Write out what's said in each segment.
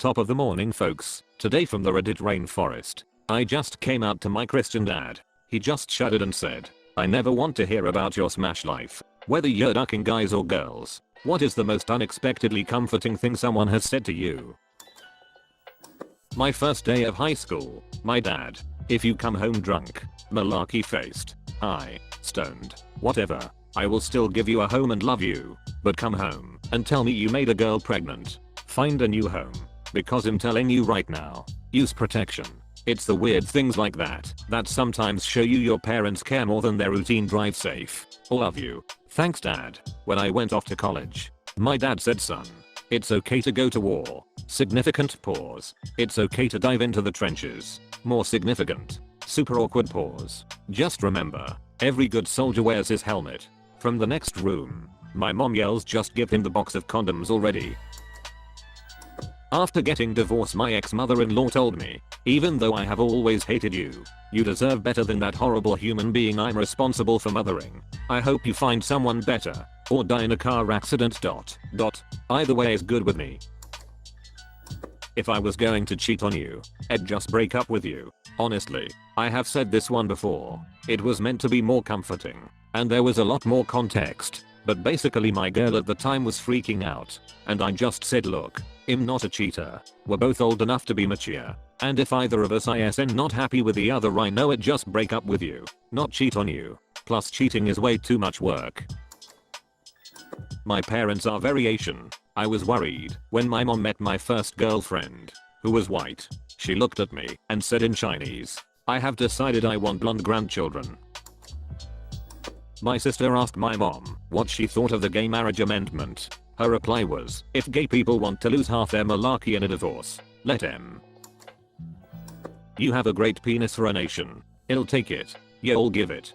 Top of the morning folks, today from the Reddit Rainforest. I just came out to my Christian dad. He just shuddered and said, I never want to hear about your smash life. Whether you're ducking guys or girls. What is the most unexpectedly comforting thing someone has said to you? My first day of high school, my dad. If you come home drunk, malarkey faced, high, stoned, whatever, I will still give you a home and love you. But come home and tell me you made a girl pregnant. Find a new home. Because I'm telling you right now, use protection. It's the weird things like that sometimes show you your parents care more than their routine drive safe. Love you. Thanks dad. When I went off to college, my dad said, son, it's okay to go to war. Significant pause. It's okay to dive into the trenches. More significant. Super awkward pause. Just remember, every good soldier wears his helmet. From the next room, my mom yells, just give him the box of condoms already. After getting divorced, my ex-mother-in-law told me, even though I have always hated you, you deserve better than that horrible human being I'm responsible for mothering. I hope you find someone better, or die in a car accident. Either way is good with me. If I was going to cheat on you, I'd just break up with you. Honestly, I have said this one before. It was meant to be more comforting, and there was a lot more context. But basically my girl at the time was freaking out, and I just said, look, I'm not a cheater. We're both old enough to be mature, and if either of us isn't not happy with the other, I know it, just break up with you, not cheat on you. Plus cheating is way too much work. My parents are very Asian. I was worried when my mom met my first girlfriend, who was white. She looked at me and said in Chinese, I have decided I want blonde grandchildren. My sister asked my mom what she thought of the gay marriage amendment. Her reply was, if gay people want to lose half their malarkey in a divorce, let them. You have a great penis for a nation. It'll take it. You'll give it.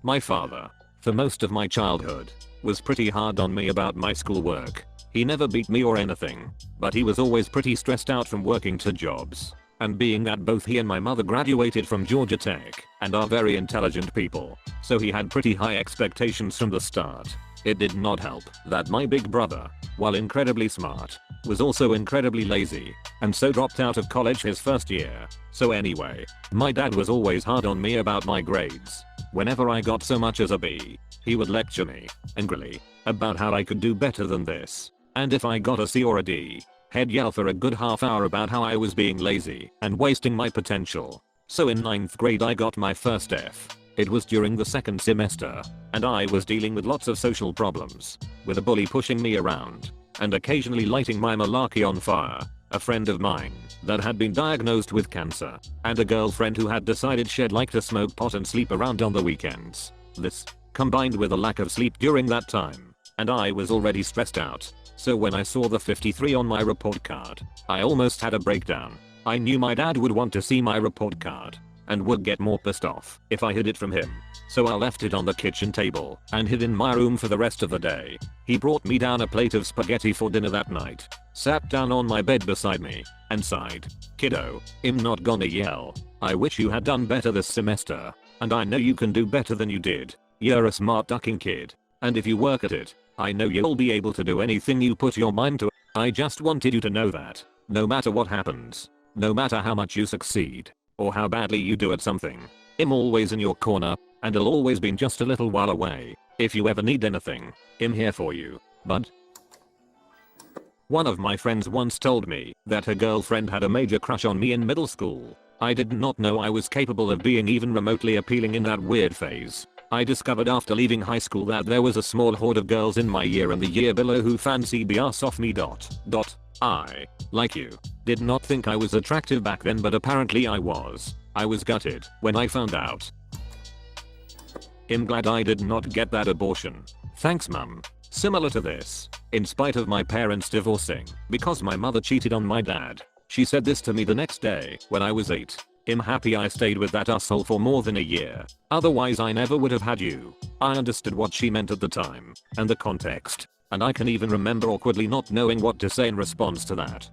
My father, for most of my childhood, was pretty hard on me about my schoolwork. He never beat me or anything, but he was always pretty stressed out from working 2 jobs. And being that both he and my mother graduated from Georgia Tech and are very intelligent people, so he had pretty high expectations from the start. It did not help that my big brother, while incredibly smart, was also incredibly lazy, and so dropped out of college his first year. So anyway, my dad was always hard on me about my grades. Whenever I got so much as a B, he would lecture me, angrily, about how I could do better than this. And if I got a C or a D, he'd yell for a good half hour about how I was being lazy and wasting my potential. So in 9th grade I got my first F. It was during the 2nd semester, and I was dealing with lots of social problems, with a bully pushing me around, and occasionally lighting my malarkey on fire, a friend of mine that had been diagnosed with cancer, and a girlfriend who had decided she'd like to smoke pot and sleep around on the weekends. This, combined with a lack of sleep during that time, and I was already stressed out. So when I saw the 53 on my report card, I almost had a breakdown. I knew my dad would want to see my report card and would get more pissed off if I hid it from him. So I left it on the kitchen table and hid in my room for the rest of the day. He brought me down a plate of spaghetti for dinner that night, sat down on my bed beside me, and sighed, kiddo, I'm not gonna yell. I wish you had done better this semester, and I know you can do better than you did. You're a smart ducking kid, and if you work at it, I know you'll be able to do anything you put your mind to. I just wanted you to know that, no matter what happens, no matter how much you succeed, or how badly you do at something, I'm always in your corner, and I'll always be just a little while away. If you ever need anything, I'm here for you, bud. One of my friends once told me that her girlfriend had a major crush on me in middle school. I did not know I was capable of being even remotely appealing in that weird phase. I discovered after leaving high school that there was a small horde of girls in my year and the year below who fancied the ass off me. I, like you, did not think I was attractive back then, but apparently I was. I was gutted when I found out. I'm glad I did not get that abortion. Thanks mum. Similar to this, in spite of my parents divorcing because my mother cheated on my dad, she said this to me the next day when I was 8. I'm happy I stayed with that asshole for more than a year. Otherwise I never would have had you. I understood what she meant at the time, and the context, and I can even remember awkwardly not knowing what to say in response to that.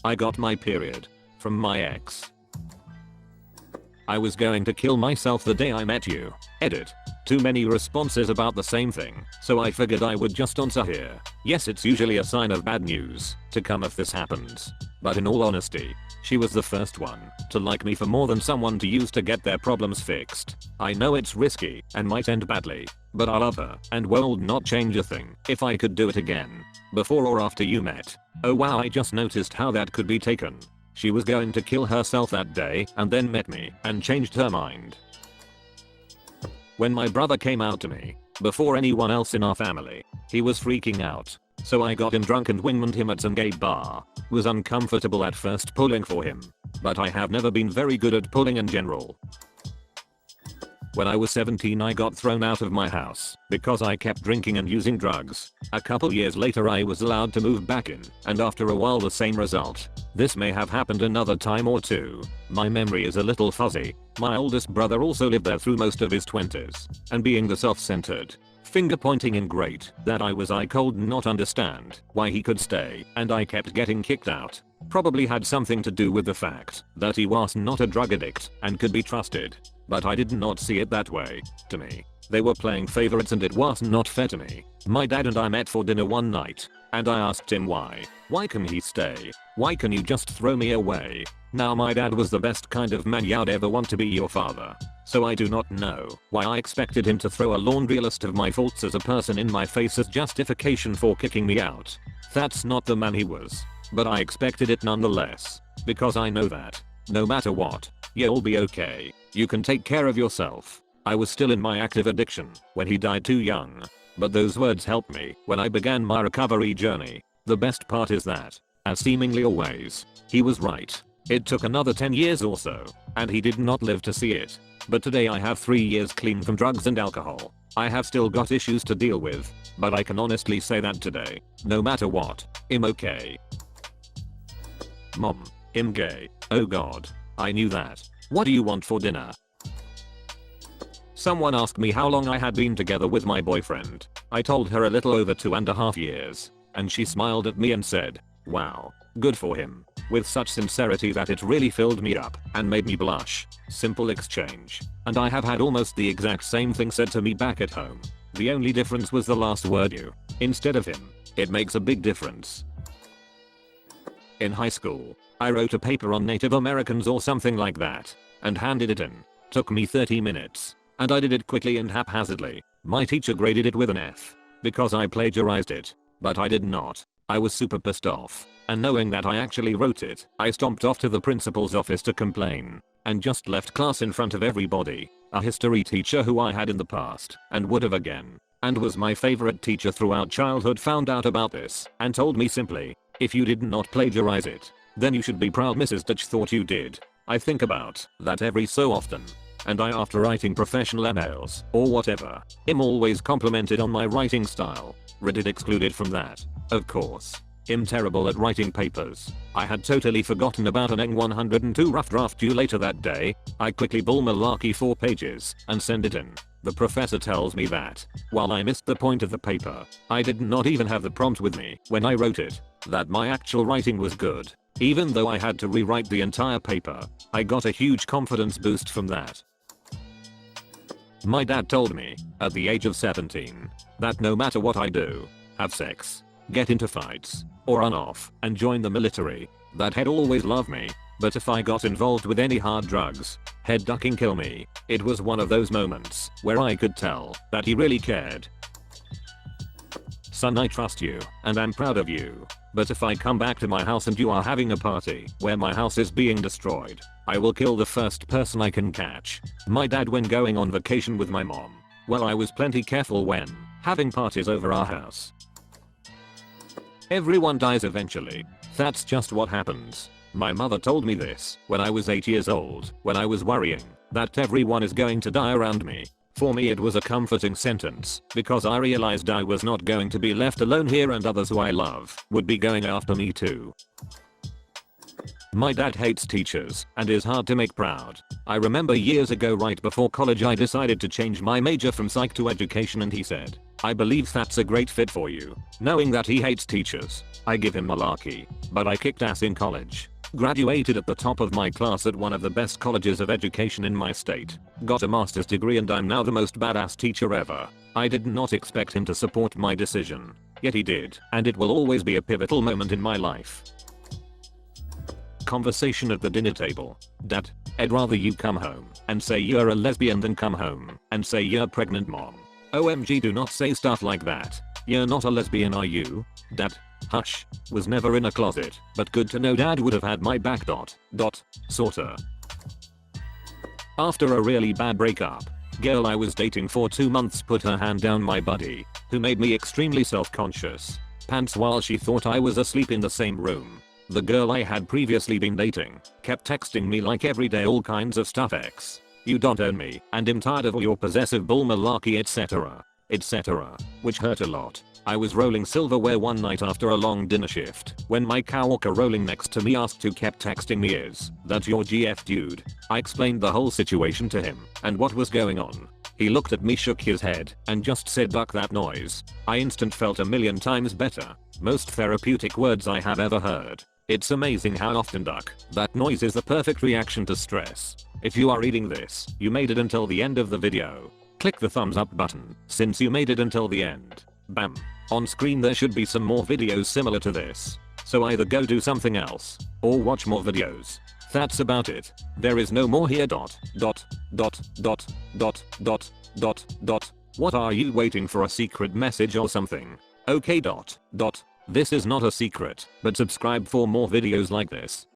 I got my period from my ex. I was going to kill myself the day I met you. Edit. too many responses about the same thing, so I figured I would just answer here. Yes, it's usually a sign of bad news to come if this happens. But in all honesty, she was the first one to like me for more than someone to use to get their problems fixed. I know it's risky and might end badly, but I love her and would not change a thing if I could do it again. Before or after you met? Oh wow, I just noticed how that could be taken. She was going to kill herself that day and then met me and changed her mind. When my brother came out to me, before anyone else in our family, he was freaking out. So I got him drunk and wingmaned him at some gay bar. Was uncomfortable at first pulling for him, but I have never been very good at pulling in general. When I was 17 I got thrown out of my house because I kept drinking and using drugs. A couple years later I was allowed to move back in, and after a while the same result. This may have happened another time or two. My memory is a little fuzzy. My oldest brother also lived there through most of his 20s, and being the self-centered, finger pointing ingrate that I could not understand why he could stay and I kept getting kicked out. Probably had something to do with the fact that he was not a drug addict and could be trusted. But I did not see it that way. To me, they were playing favorites and it was not fair to me. My dad and I met for dinner one night, and I asked him why. Why can he stay? Why can you just throw me away? Now my dad was the best kind of man you'd ever want to be your father. So I do not know why I expected him to throw a laundry list of my faults as a person in my face as justification for kicking me out. That's not the man he was. But I expected it nonetheless. Because I know that, no matter what, you'll be okay. You can take care of yourself. I was still in my active addiction when he died too young. But those words helped me when I began my recovery journey. The best part is that, as seemingly always, he was right. It took another 10 years or so, and he did not live to see it. But today I have 3 years clean from drugs and alcohol. I have still got issues to deal with, but I can honestly say that today, no matter what, I'm okay. Mom, I'm gay. Oh god, I knew that. What do you want for dinner? Someone asked me how long I had been together with my boyfriend. I told her a little over 2.5 years, and she smiled at me and said, wow, good for him, with such sincerity that it really filled me up and made me blush. Simple exchange. And I have had almost the exact same thing said to me back at home. The only difference was the last word you, instead of him. It makes a big difference. In high school, I wrote a paper on Native Americans or something like that, and handed it in. Took me 30 minutes, and I did it quickly and haphazardly. My teacher graded it with an F, because I plagiarized it, but I did not. I was super pissed off, and knowing that I actually wrote it, I stomped off to the principal's office to complain, and just left class in front of everybody. A history teacher who I had in the past, and would have again, and was my favorite teacher throughout childhood found out about this, and told me simply, if you did not plagiarize it, then you should be proud Mrs. Dutch thought you did. I think about that every so often. And I, after writing professional emails or whatever, am always complimented on my writing style. Reddit excluded from that, of course. I'm terrible at writing papers. I had totally forgotten about an N102 rough draft due later that day. I quickly bull malarkey 4 pages and send it in. The professor tells me that, while I missed the point of the paper, I did not even have the prompt with me when I wrote it, that my actual writing was good. Even though I had to rewrite the entire paper, I got a huge confidence boost from that. My dad told me, at the age of 17, that no matter what I do, have sex, get into fights, or run off and join the military, that he'd always love me, but if I got involved with any hard drugs, he'd ducking kill me. It was one of those moments where I could tell that he really cared. Son, I trust you, and I'm proud of you, but if I come back to my house and you are having a party where my house is being destroyed, I will kill the first person I can catch. My dad when going on vacation with my mom. Well, I was plenty careful when having parties over our house. Everyone dies eventually. That's just what happens. My mother told me this when I was 8 years old, when I was worrying that everyone is going to die around me. For me it was a comforting sentence, because I realized I was not going to be left alone here and others who I love would be going after me too. My dad hates teachers and is hard to make proud. I remember years ago right before college I decided to change my major from psych to education and he said, I believe that's a great fit for you. Knowing that he hates teachers, I give him malarkey, but I kicked ass in college. Graduated at the top of my class at one of the best colleges of education in my state. Got a master's degree and I'm now the most badass teacher ever. I did not expect him to support my decision. Yet he did, and it will always be a pivotal moment in my life. Conversation at the dinner table. Dad, I'd rather you come home and say you're a lesbian than come home and say you're pregnant, mom. OMG, do not say stuff like that. You're not a lesbian, are you? Dad, hush. Was never in a closet, but good to know dad would have had my back. Sorta. After a really bad breakup, girl I was dating for 2 months put her hand down my body, who made me extremely self-conscious. Pants while she thought I was asleep in the same room. The girl I had previously been dating kept texting me like every day all kinds of stuff. X, you don't own me and I'm tired of all your possessive bull malarkey, etc. Which hurt a lot. I was rolling silverware one night after a long dinner shift when my coworker rolling next to me asked who kept texting me. Is that your GF dude? I explained the whole situation to him and what was going on. He looked at me, shook his head, and just said duck that noise. I instant felt a million times better. Most therapeutic words I have ever heard. It's amazing how often duck that noise is the perfect reaction to stress. If you are reading this, you made it until the end of the video. Click the thumbs up button since you made it until the end. Bam. On screen there should be some more videos similar to this. So either go do something else or watch more videos. That's about it. There is no more here. What are you waiting for, a secret message or something? Okay. This is not a secret, but subscribe for more videos like this.